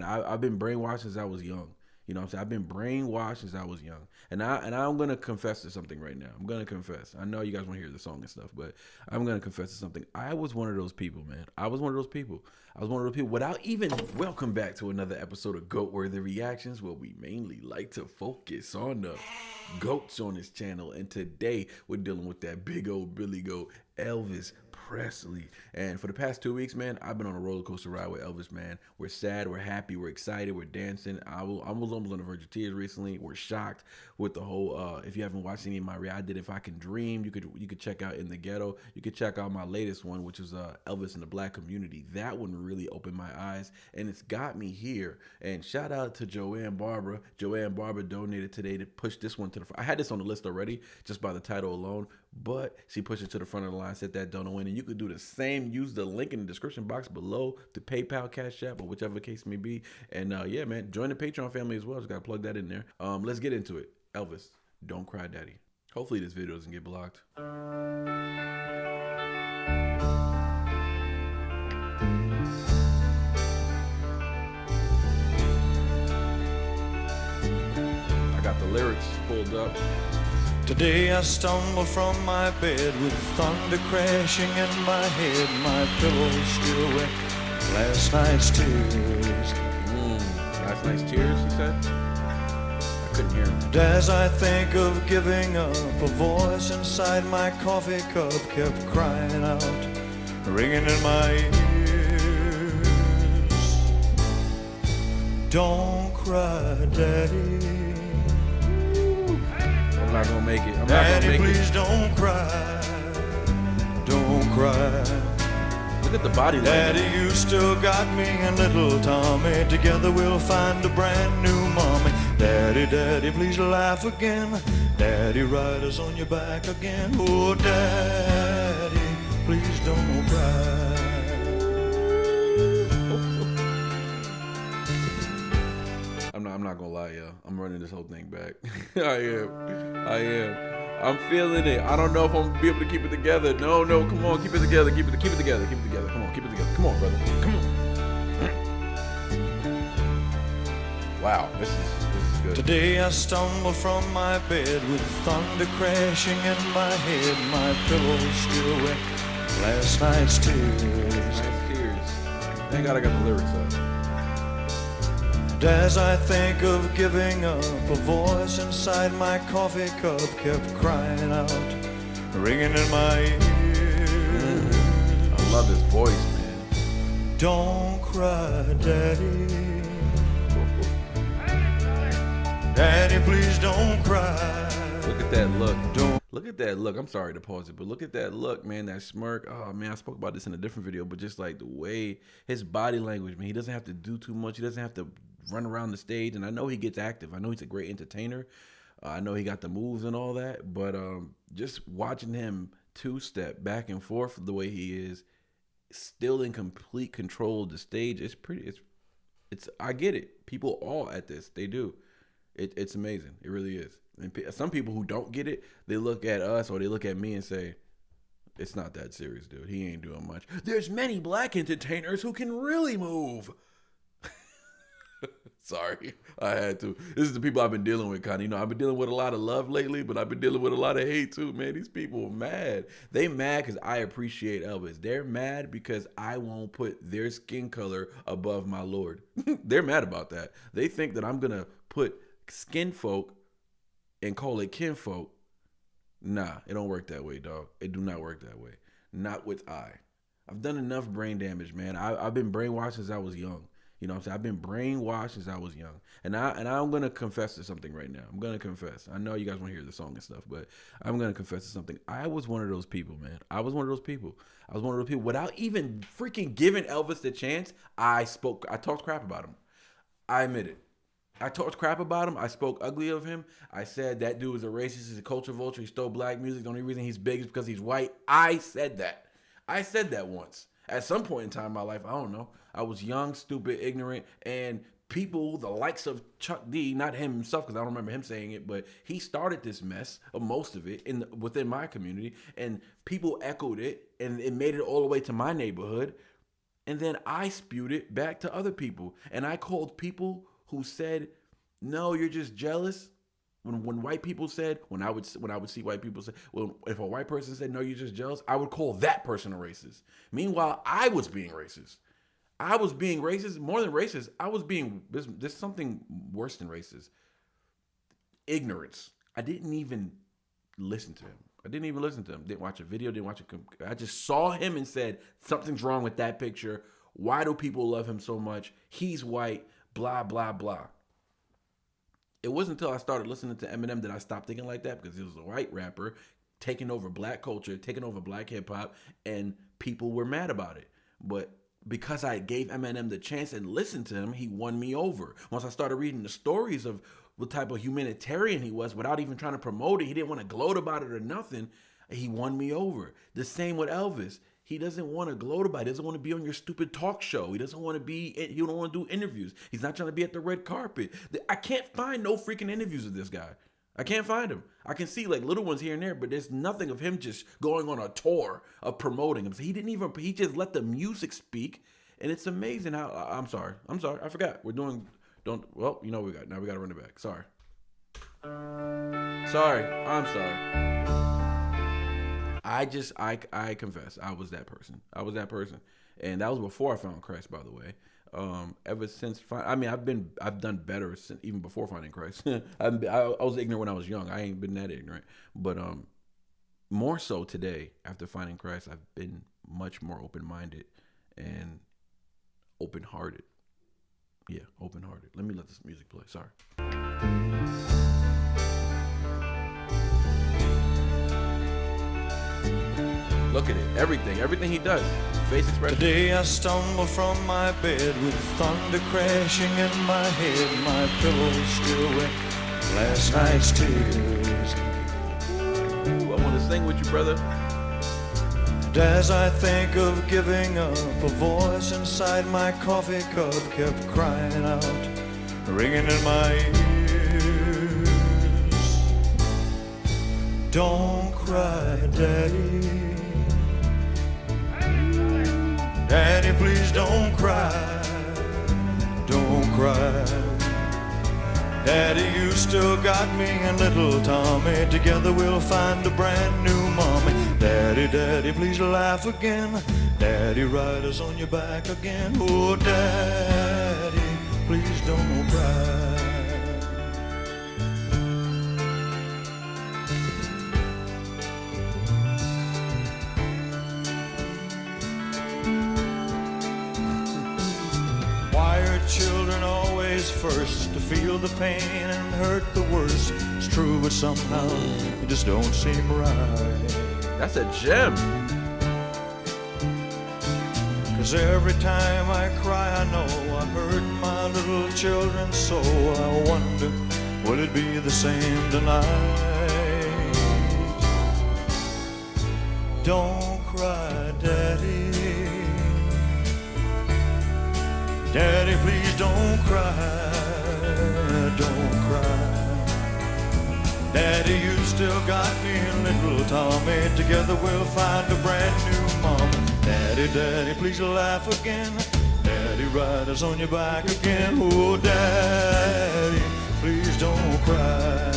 I've been brainwashed since I was young. You know what I'm saying? I've been brainwashed since I was young. And I'm gonna confess to something right now. I'm gonna confess. I know you guys want to hear the song and stuff, but I'm gonna confess to something. I was one of those people, man. I was one of those people. I was one of those people without even welcome back to another episode of Goat Worthy Reactions, where we mainly like to focus on the goats on this channel. And today we're dealing with that big old Billy Goat, Elvis Presley. And for the past 2 weeks, man, I've been on a roller coaster ride with Elvis, man. We're sad, we're happy, we're excited, we're dancing. I was almost on the verge of tears recently. We're shocked with the whole. If you haven't watched any of my I did If I Can Dream, you could check out In the Ghetto. You could check out my latest one, which is Elvis in the Black Community. That one really opened my eyes, and it's got me here. And shout out to Joanne Barber. Joanne Barber donated today to push this one to the front. I had this on the list already just by the title alone, but she pushed it to the front of the line, said that donor win. And you could do the same. Use the link in the description box below to PayPal, CashApp, or whichever case may be. And yeah, man, join the Patreon family as well. Just gotta plug that in there. Let's get into it. Elvis, Don't Cry Daddy. Hopefully this video doesn't get blocked. I got the lyrics pulled up. Today I stumble from my bed with thunder crashing in my head. My pillow's still wet from last night's tears. Last night's tears, he said? I couldn't hear him. And as I think of giving up, a voice inside my coffee cup kept crying out, ringing in my ears. Don't cry, Daddy. I'm not gonna make it. I'm not Daddy, gonna make please it. don't cry. Don't cry. Look at the body language. Daddy, you still got me and little Tommy. Together we'll find a brand new mommy. Daddy, Daddy, please laugh again. Daddy, ride us on your back again. Oh, Daddy, please don't cry. I'm not gonna lie, y'all. I'm running this whole thing back. I am. I'm feeling it. I don't know if I'm gonna be able to keep it together. No, come on, keep it together. Keep it together. Come on, keep it together. Come on, brother. Come on. Wow, this is good. Today I stumble from my bed with thunder crashing in my head. My pillow's still wet from last night's tears. Nice tears. Thank God I got the lyrics up. And as I think of giving up, a voice inside my coffee cup kept crying out, ringing in my ears. I love his voice, man. Don't cry, Daddy. Daddy, please don't cry. Look at that look. Look at that look. I'm sorry to pause it, but look at that look, man. That smirk. Oh, man, I spoke about this in a different video, but just like the way his body language, man. He doesn't have to do too much. He doesn't have to run around the stage. And I know he gets active. I know he's a great entertainer. I know he got the moves and all that. But just watching him two-step back and forth the way he is, still in complete control of the stage, it's pretty. It's. I get it. People all at this. They do. It's amazing. It really is. And some people who don't get it, they look at us or they look at me and say, it's not that serious, dude. He ain't doing much. There's many black entertainers who can really move. Sorry, I had to. This is the people I've been dealing with, kind of. You know, I've been dealing with a lot of love lately, but I've been dealing with a lot of hate too, man. These people are mad. They mad because I appreciate Elvis. They're mad because I won't put their skin color above my Lord. They're mad about that. They think that I'm going to put skin folk and call it kinfolk. Nah, it don't work that way, dog. It do not work that way. Not with I. I've done enough brain damage, man. I've been brainwashed since I was young. You know what I'm saying? I've been brainwashed since I was young. And I'm going to confess to something right now. I'm going to confess. I know you guys want to hear the song and stuff, but I'm going to confess to something. I was one of those people, man. I was one of those people. Without even freaking giving Elvis the chance, I talked crap about him. I admit it. I talked crap about him. I spoke ugly of him. I said that dude was a racist. He's a culture vulture. He stole black music. The only reason he's big is because he's white. I said that. I said that once. At some point in time in my life, I don't know. I was young, stupid, ignorant, and people, the likes of Chuck D, not him himself, because I don't remember him saying it, but he started this mess, or most of it, within my community, and people echoed it, and it made it all the way to my neighborhood. And then I spewed it back to other people. And I called people who said, no, you're just jealous. When white people said, when I would see white people say, well, if a white person said, no, you're just jealous, I would call that person a racist. Meanwhile, I was being racist. I was being racist, more than racist. I was being, there's something worse than racist. Ignorance. I didn't even listen to him. Didn't watch a video, I just saw him and said, something's wrong with that picture. Why do people love him so much? He's white, blah, blah, blah. It wasn't until I started listening to Eminem that I stopped thinking like that, because he was a white rapper taking over black culture, taking over black hip hop, and people were mad about it. But because I gave Eminem the chance and listened to him, he won me over. Once I started reading the stories of what type of humanitarian he was without even trying to promote it, he didn't want to gloat about it or nothing, he won me over. The same with Elvis. He doesn't want to gloat about it. He doesn't want to be on your stupid talk show. He don't want to do interviews. He's not trying to be at the red carpet. I can't find no freaking interviews of this guy. I can't find him. I can see like little ones here and there, but there's nothing of him just going on a tour of promoting him. So he just let the music speak. And it's amazing how, I'm sorry. I forgot. We got to run it back. Sorry. I'm sorry. I confess, I was that person. And that was before I found Christ, by the way. Ever since, I've done better since, even before finding Christ. I was ignorant when I was young. I ain't been that ignorant. But more so today, after finding Christ, I've been much more open-minded and open-hearted. Yeah, open-hearted. Let me let this music play. Sorry. Look at it. Everything he does. Face expression. Today I stumble from my bed with thunder crashing in my head. My pillow still wet last night's tears. Ooh, I want to sing with you, brother. And as I think of giving up, a voice inside my coffee cup kept crying out, ringing in my ears. Don't cry, Daddy. Daddy, please don't cry. Don't cry. Daddy, you still got me and little Tommy. Together we'll find a brand new mommy. Daddy, Daddy, please laugh again. Daddy, ride us on your back again. Oh, Daddy, please don't cry. Children always first to feel the pain and hurt the worst. It's true, but somehow it just don't seem right. That's a gem. 'Cause every time I cry, I know I hurt my little children, so I wonder, will it be the same tonight? Don't cry, Daddy. Daddy, please don't cry, don't cry. Daddy, you still got me and little Tommy. Together we'll find a brand new mom. Daddy, Daddy, please laugh again. Daddy, ride us on your back again. Oh, Daddy, please don't cry.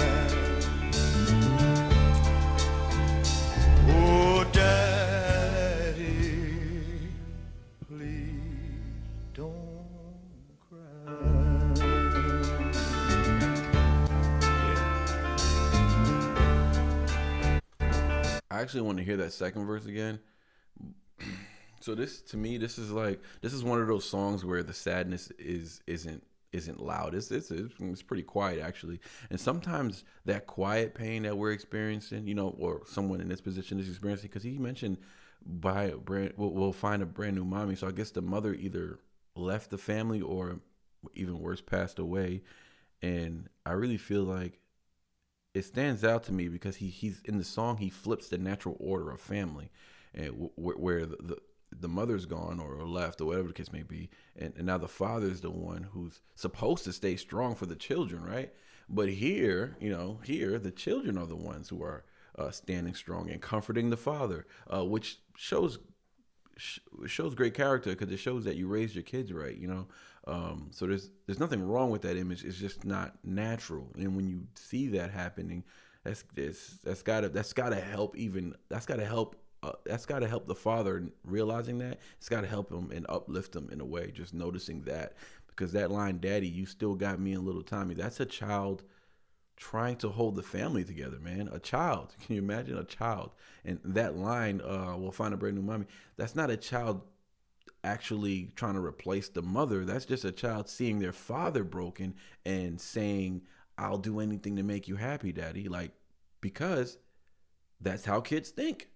Oh, Daddy, please don't. I actually want to hear that second verse again. So this is one of those songs where the sadness isn't loud. It's pretty quiet actually. And sometimes that quiet pain that we're experiencing, or someone in this position is experiencing, because he mentioned we'll find a brand new mommy. So I guess the mother either left the family or even worse, passed away. And I really feel like it stands out to me because he's in the song, he flips the natural order of family, and where the mother's gone or left or whatever the case may be, and now the father's the one who's supposed to stay strong for the children, right? But here the children are the ones who are standing strong and comforting the father, which shows it shows great character because it shows that you raised your kids right. So there's nothing wrong with that image. It's just not natural. And when you see that happening, that's gotta help. Even that's gotta help the father realizing that. It's gotta help him and uplift him in a way. Just noticing that, because that line, "Daddy, you still got me in little Tommy," that's a child trying to hold the family together, man. A child. Can you imagine a child? And that line, "We'll find a brand new mommy." That's not a child actually trying to replace the mother. That's just a child seeing their father broken and saying, "I'll do anything to make you happy, daddy." Like, because that's how kids think.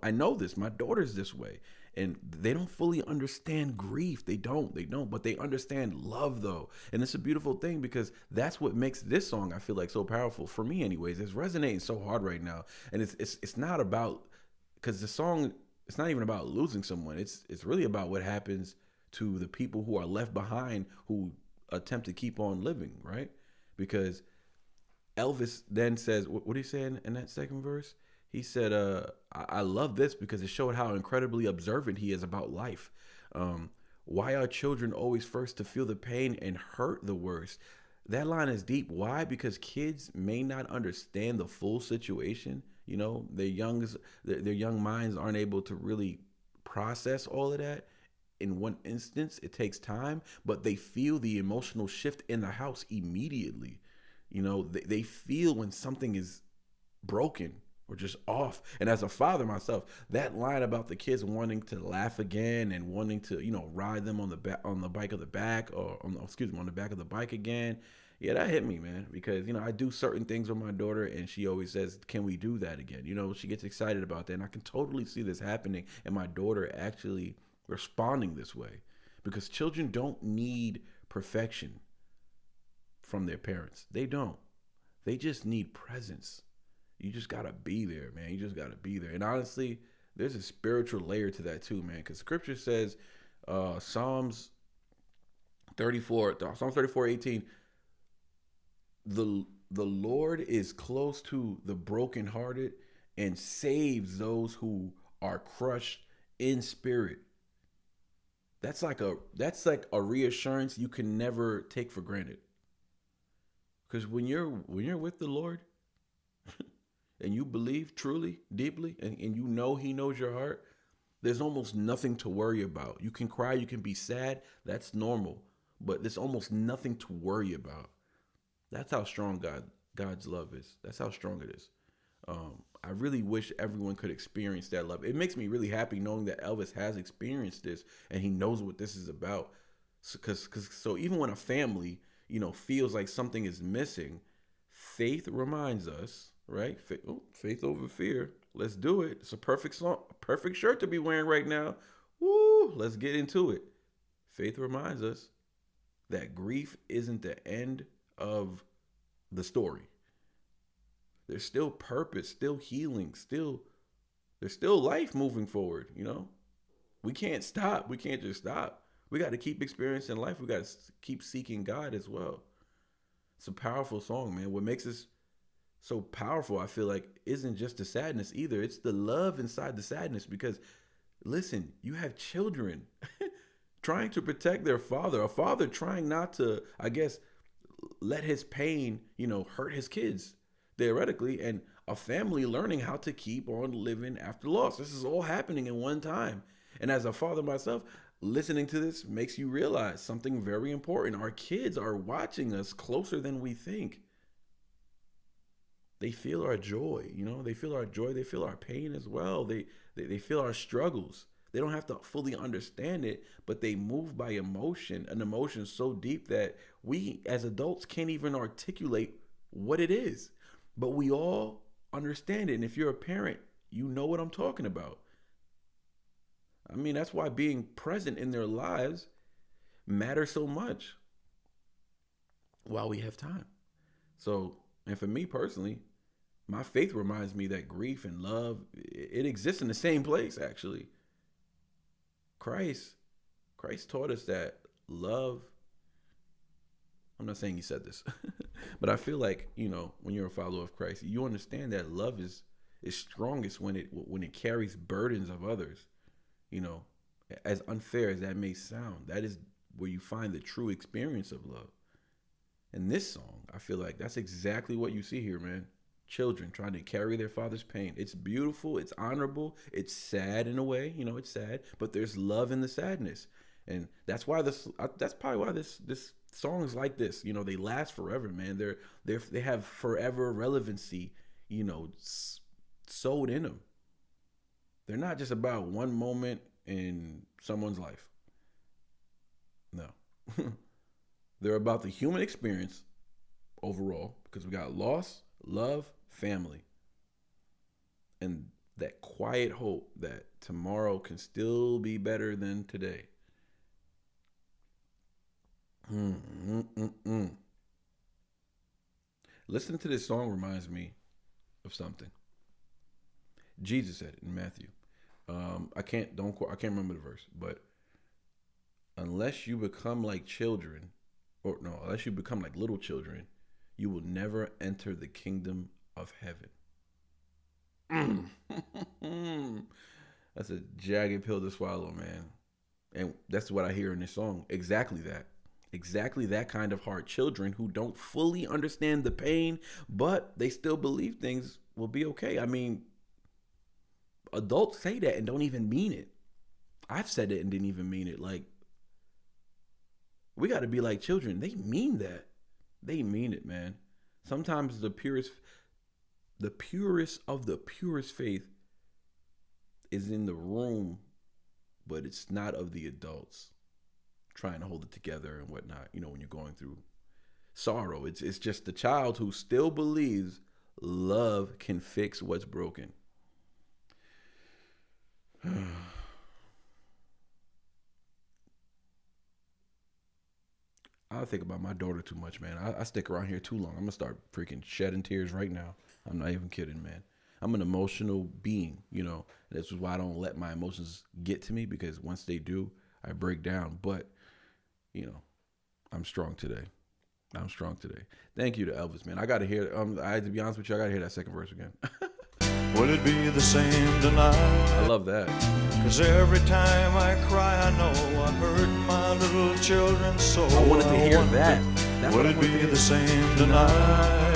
I know this. My daughter's this way. And they don't fully understand grief. They don't. They don't. But they understand love, though. And it's a beautiful thing, because that's what makes this song, I feel like, so powerful for me, anyways. It's resonating so hard right now, and it's not about, because the song, it's not even about losing someone. It's really about what happens to the people who are left behind, who attempt to keep on living, right? Because Elvis then says, what do you say in that second verse? He said, I love this because it showed how incredibly observant he is about life. Why are children always first to feel the pain and hurt the worst? That line is deep. Why? Because kids may not understand the full situation. Their young minds aren't able to really process all of that. In one instance, it takes time, but they feel the emotional shift in the house immediately. They feel when something is broken or just off. And as a father myself, that line about the kids wanting to laugh again and wanting to, ride them on the back, on the bike of the back, or on the back of the bike again. Yeah, that hit me, man, because I do certain things with my daughter, and she always says, "Can we do that again?" She gets excited about that, and I can totally see this happening, and my daughter actually responding this way, because children don't need perfection from their parents. They don't. They just need presence. You just gotta be there, man. You just gotta be there. And honestly, there's a spiritual layer to that too, man. Because Scripture says, Psalms 34:18, the Lord is close to the brokenhearted and saves those who are crushed in spirit. That's like a reassurance you can never take for granted. Because when you're with the Lord, and you believe truly, deeply, and he knows your heart, there's almost nothing to worry about. You can cry, you can be sad, that's normal. But there's almost nothing to worry about. That's how strong God's love is. That's how strong it is. I really wish everyone could experience that love. It makes me really happy knowing that Elvis has experienced this and he knows what this is about. So even when a family, feels like something is missing, faith reminds us, right? Faith over fear. Let's do it. It's a perfect song, perfect shirt to be wearing right now. Woo! Let's get into it. Faith reminds us that grief isn't the end of the story. There's still purpose, still healing, there's still life moving forward. We can't stop. We can't just stop. We got to keep experiencing life. We got to keep seeking God as well. It's a powerful song, man. What makes us so powerful, I feel like, isn't just the sadness either. It's the love inside the sadness, because listen, you have children trying to protect their father, a father trying not to, I guess, let his pain, hurt his kids theoretically, and a family learning how to keep on living after loss. This is all happening in one time. And as a father myself, listening to this makes you realize something very important. Our kids are watching us closer than we think. They feel our joy, they feel our joy, they feel our pain as well. They feel our struggles. They don't have to fully understand it, but they move by emotion, an emotion so deep that we as adults can't even articulate what it is. But we all understand it. And if you're a parent, you know what I'm talking about. I mean, that's why being present in their lives matters so much while we have time. So, and for me personally, my faith reminds me that grief and love, it exists in the same place, actually. Christ taught us that love, I'm not saying he said this, but I feel like, when you're a follower of Christ, you understand that love is strongest when it carries burdens of others. You know, as unfair as that may sound, that is where you find the true experience of love. In this song, I feel like that's exactly what you see here, man. Children trying to carry their father's pain. It's beautiful, it's honorable, it's sad in a way, it's sad, but there's love in the sadness. And that's why that's probably why this song is like this. They last forever, man. They have forever relevancy, sewed in them. They're not just about one moment in someone's life. No. They're about the human experience overall, because we got loss, love, family, and that quiet hope that tomorrow can still be better than today. Listening to this song reminds me of something. Jesus said it in Matthew. I can't remember the verse, but unless you become like children, or no, unless you become like little children, you will never enter the kingdom of heaven. That's a jagged pill to swallow, man. And that's what I hear in this song. Exactly that. Exactly that kind of heart. Children who don't fully understand the pain, but they still believe things will be okay. I mean, adults say that and don't even mean it. I've said it and didn't even mean it. Like, we got to be like children. They mean that. They mean it, man. Sometimes the purest of the purest faith is in the room, but it's not of the adults trying to hold it together and whatnot. When you're going through sorrow, it's just the child who still believes love can fix what's broken. I think about my daughter too much, man. I stick around here too long. I'm gonna start freaking shedding tears right now. I'm not even kidding, man. I'm an emotional being, This is why I don't let my emotions get to me, because once they do, I break down. But, I'm strong today. Thank you to Elvis, man. I gotta hear. I had to be honest with you. I gotta hear that second verse again. Will it be the same tonight? I love that. 'Cause every time I cry, I know I hurt my little children's soul. I wanted to hear that. That's Will it be the same tonight?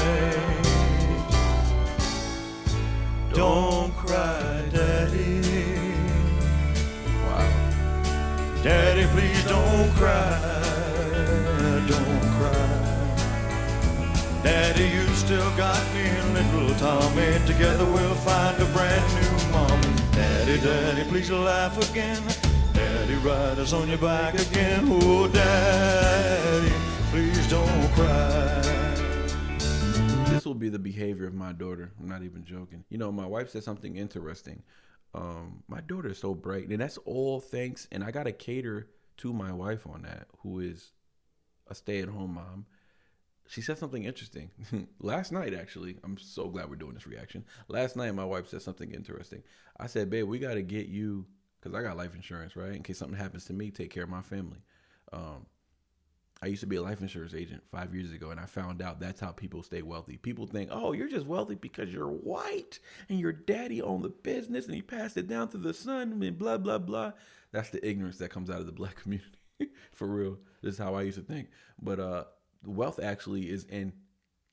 Don't cry, Daddy. Wow. Daddy, please don't cry. Don't cry. Daddy, you still got me and little Tommy. Together we'll find a brand new mommy. Daddy, Daddy, please laugh again. Daddy, ride us on your back again. Oh, Daddy, please don't cry. This will be the behavior of my daughter. I'm not even joking. My wife said something interesting. My daughter is so bright, and that's all thanks. And I got to cater to my wife on that, who is a stay-at-home mom. She said something interesting last night, actually. I'm so glad we're doing this reaction. Last night, my wife said something interesting. I said, babe, we got to get you, because I got life insurance, right? In case something happens to me, take care of my family. I used to be a life insurance agent 5 years ago, and I found out that's how people stay wealthy. People think, oh, you're just wealthy because you're white and your daddy owned the business and he passed it down to the son and blah, blah, blah. That's the ignorance that comes out of the black community. For real. This is how I used to think. But wealth actually is in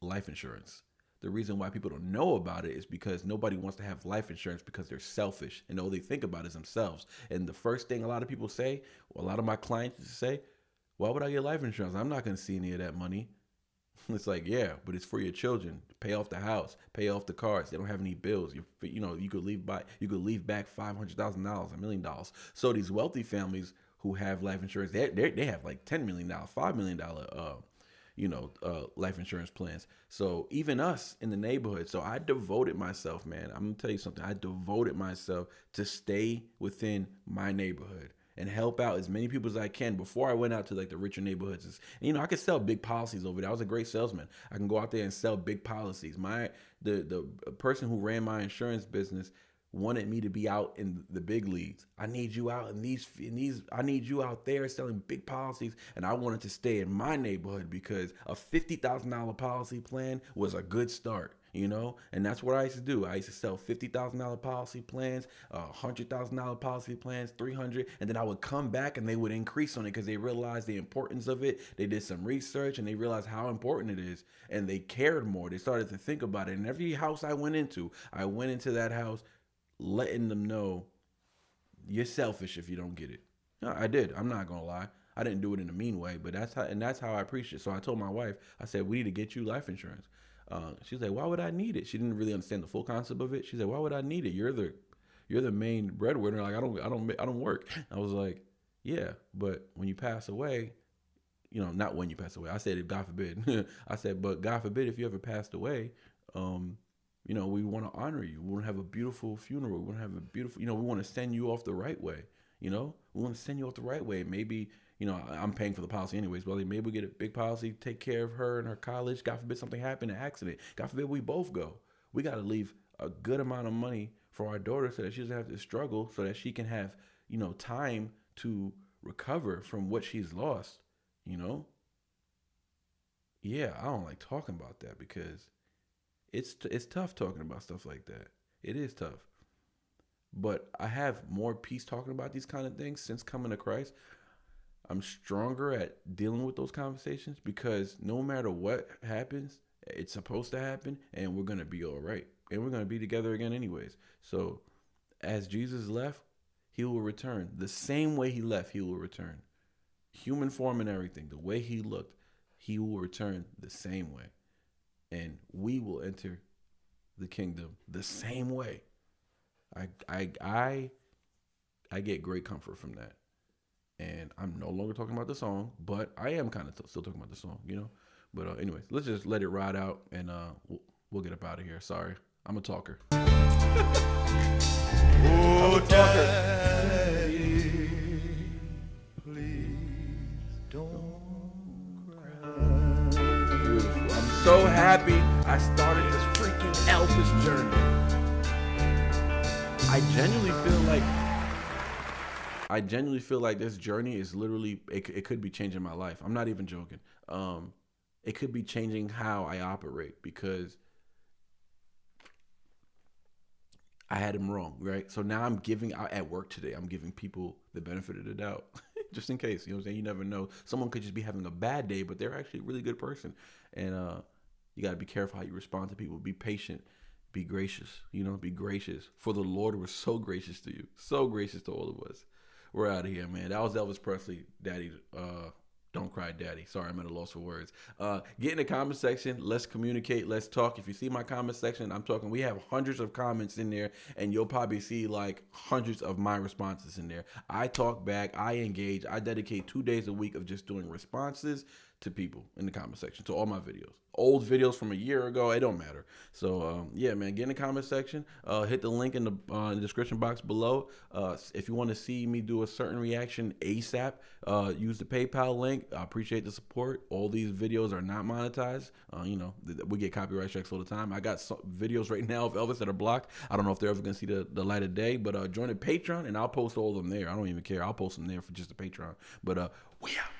life insurance. The reason why people don't know about it is because nobody wants to have life insurance because they're selfish and all they think about is themselves. And the first thing a lot of people say, or a lot of my clients say, why would I get life insurance? I'm not going to see any of that money. It's like, yeah, but it's for your children. Pay off the house, pay off the cars. They don't have any bills. You could leave back $500,000, $1 million. So these wealthy families who have life insurance, they have like $10 million, $5 million, life insurance plans. So even us in the neighborhood. So I devoted myself, man. I'm gonna tell you something. I devoted myself to stay within my neighborhood and help out as many people as I can before I went out to like the richer neighborhoods. And, I could sell big policies over there. I was a great salesman. I can go out there and sell big policies. The person who ran my insurance business wanted me to be out in the big leagues. I need you out in these. I need you out there selling big policies. And I wanted to stay in my neighborhood because a $50,000 policy plan was a good start. you know? And that's what I used to do. I used to sell $50,000 policy plans, $100,000 policy plans, 300, and then I would come back and they would increase on it because they realized the importance of it. They did some research and they realized how important it is, and they cared more. They started to think about it. And every house I went into that house letting them know you're selfish if you don't get it. No, I did. I'm not gonna lie. I didn't do it in a mean way, but that's how I preached it. So I told my wife, I said, we need to get you life insurance. She's like, why would I need it? She didn't really understand the full concept of it. She said, why would I need it? You're the main breadwinner. Like I don't work. I was like, yeah, but when you pass away, not when you pass away. I said, God forbid. I said, but God forbid if you ever passed away, we want to honor you. We want to have a beautiful funeral. We want to have a beautiful, we want to send you off the right way. We want to send you off the right way. Maybe, I'm paying for the policy anyways, but maybe we get a big policy, take care of her and her college. God forbid something happened, an accident. God forbid we both go. We got to leave a good amount of money for our daughter so that she doesn't have to struggle, so that she can have, time to recover from what she's lost, Yeah, I don't like talking about that because it's tough talking about stuff like that. It is tough. But I have more peace talking about these kind of things since coming to Christ. I'm stronger at dealing with those conversations because no matter what happens, it's supposed to happen, and we're going to be all right. And we're going to be together again anyways. So as Jesus left, he will return. The same way he left, he will return. Human form and everything, the way he looked, he will return the same way. And we will enter the kingdom the same way. I get great comfort from that. And I'm no longer talking about the song, but I am kind of still talking about the song, But anyways, let's just let it ride out, and we'll get up out of here. Sorry, I'm a talker. Oh, Daddy, please don't cry. Beautiful. I'm so happy I started this freaking Elvis journey. I genuinely feel like this journey is literally, it could be changing my life. I'm not even joking. It could be changing how I operate because I had him wrong, right? So now I'm giving out at work today. I'm giving people the benefit of the doubt, just in case. You know what I'm saying? You never know. Someone could just be having a bad day, but they're actually a really good person. And you got to be careful how you respond to people. Be patient. Be gracious. Be gracious. For the Lord was so gracious to you. So gracious to all of us. We're out of here, man. That was Elvis Presley, Daddy. Don't cry, Daddy. Sorry, I'm at a loss for words. Get in the comment section. Let's communicate. Let's talk. If you see my comment section, I'm talking. We have hundreds of comments in there, and you'll probably see like hundreds of my responses in there. I talk back. I engage. I dedicate 2 days a week of just doing responses to people in the comment section to all my videos. Old videos from a year ago, it don't matter. So yeah, man, get in the comment section. Hit the link in the description box below. If you want to see me do a certain reaction ASAP, use the PayPal link. I appreciate the support. All these videos are not monetized. We get copyright strikes all the time. I got some videos right now of Elvis that are blocked. I don't know if they're ever gonna see the light of day, but join the Patreon and I'll post all of them there. I don't even care. I'll post them there for just the Patreon. But we out.